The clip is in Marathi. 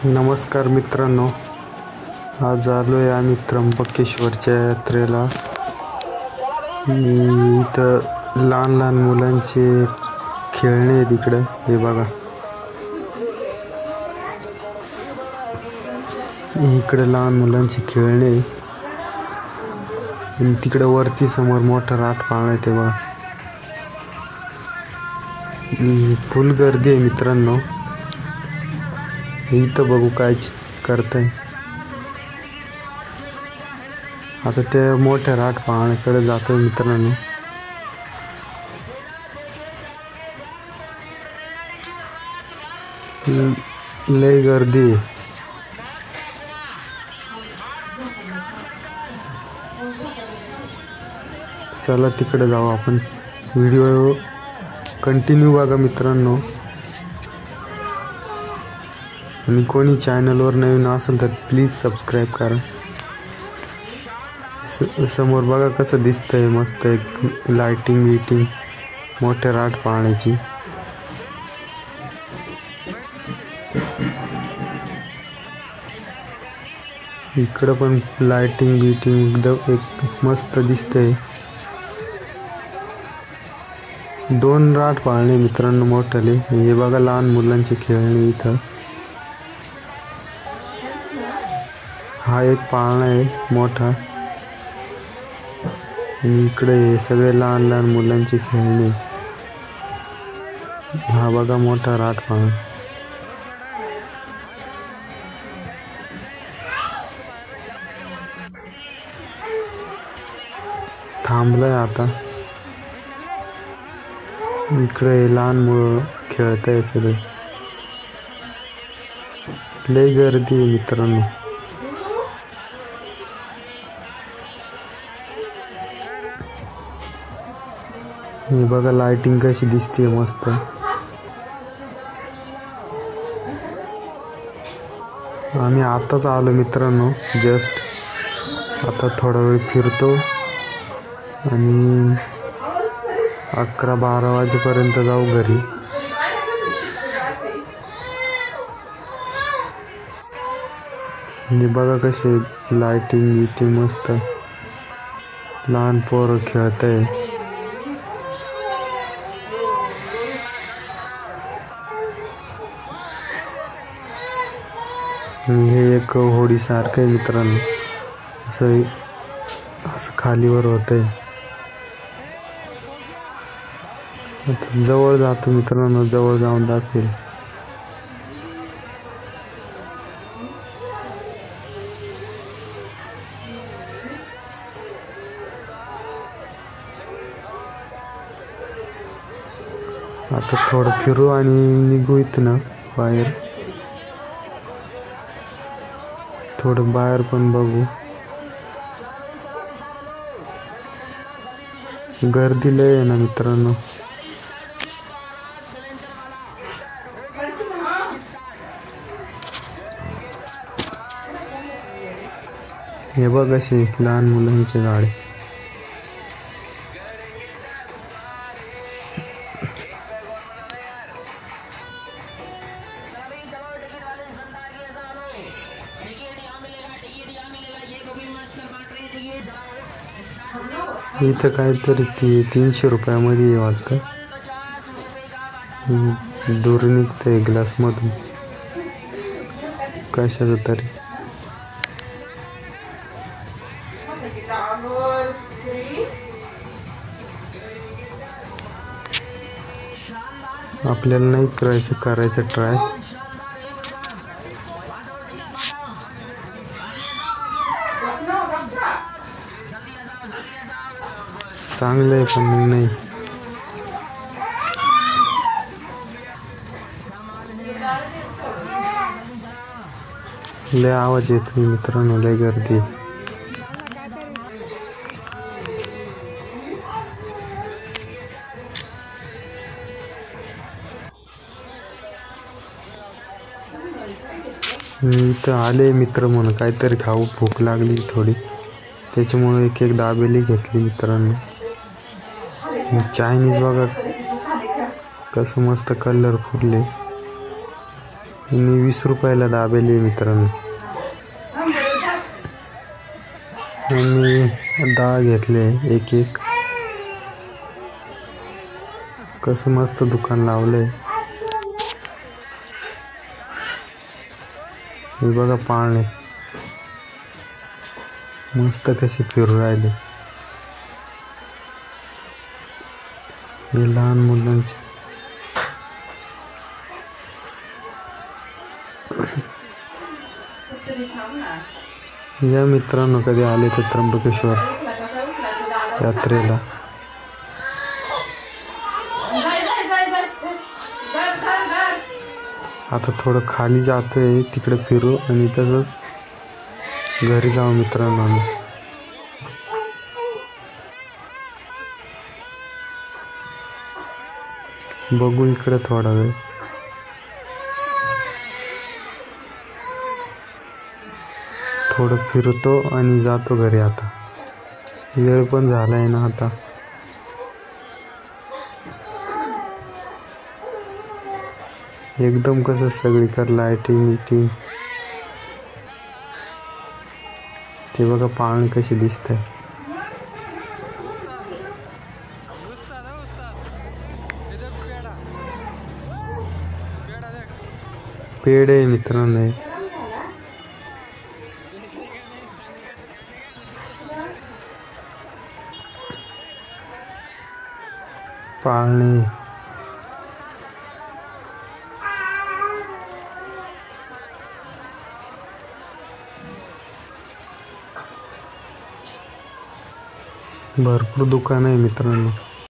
नमस्कार मित्रांनो, आज आलोय आम्ही त्र्यंबकेश्वरच्या यात्रेला। इथं लहान लहान मुलांचे खेळणे आहेत इकडे, हे बघा। इकडे लहान मुलांचे खेळणे आणि तिकडे वरती समोर मोठा राट पाळणा आहे, ते बघा। फुल गर्दी आहे मित्रांनो। इथं बघू काय करताय। आता ते मोठ्या राट पाळण्याकडे जातोय मित्रांनो। लय गर्दी आहे। चला तिकडे जाऊ आपण। व्हिडिओ कंटिन्यू बघा मित्रांनो, आणि कोणी चॅनलवर नवीन असेल तर प्लीज सबस्क्राईब करा। समोर बघा कसं दिसतंय, मस्त एक लाइटिंग मोठ्या राट पाळण्याची। इकडं पण लाइटिंग एकदम एक मस्त दिसतंय। 2 राट पाळणे मित्रांनो मोठाले। हे बघा लहान मुलांचे खेळणे इथं। हा एक पाळणा आहे मोठा, आणि इकडे हे सगळे लहान लहान मुलांचे खेळणे। हा बघा मोठा राट पाळणा। थांबलाय आता। इकडे लहान मुलं खेळताय सगळे। लय गर्दी आहे मित्रांनो। हे बघा लाइटिंग कशी दिसते मस्त। आम्ही आताच आलो मित्रांनो, जस्ट आता थोडा वेळ फिरतो आणि 11-12 वाजेपर्यंत जाऊ घरी। हे बघा कसे लाइटिंग मस्त। लहान पोरं खेळताय। हे एक होडी सारखं आहे मित्रांनो, असं खालीवर होतंय। आता जवळ जातो मित्रांनो, जवळ जाऊन दाखवेल। आता थोडं फिरू आणि निघू इथनं बाहेर। थोडं बाहेर पण बघू। गर्दी लय आहे ना मित्रांनो। हे बघ असे लहान मुलांचे गाडे। इथं काहीतरी 300 रुपयामध्ये वाटतं। दूर निघतंय ग्लास मधून कशाचं तरी। आपल्याला नाही करायचं ट्राय। चांगलं आहे पण नाही। लय आवाज येतोय मित्रांनो, लय गर्दी। मी इथं आले मित्र म्हणून काहीतरी खाऊ, भूक लागली थोडी, त्याच्यामुळे एक दाबेली घेतली मित्रांनो। चायनीज बघा कसं मस्त कलरफुल आहे। आणि 20 रुपयाला दाबेली आहे मित्रांनो. मी 10 घेतले एक एक. कसं मस्त दुकान लावलंय. हे बघा पाळणे मस्त कसे फिरू राहिले. हे लहान मुलांचे. या मित्रांनो, कधी आले तर त्र्यंबकेश्वर यात्रेला. आता थोडं खाली जातोय, तिकडे फिरू आणि तसंच घरी जाऊ मित्रांनो. आम्ही बघू इकडे थोडा वेळ. थोडं फिरतो आणि जातो घरी. आता वेळ पण झालाय ना आता. एकदम कसं सगळीकडे लाईटिंग मीटिंग. ते बघा पाळणे कशी दिसत आहे. पेड़ आहे मित्रांनो. पाळणे भरपूर दुकान आहे मित्रांनो.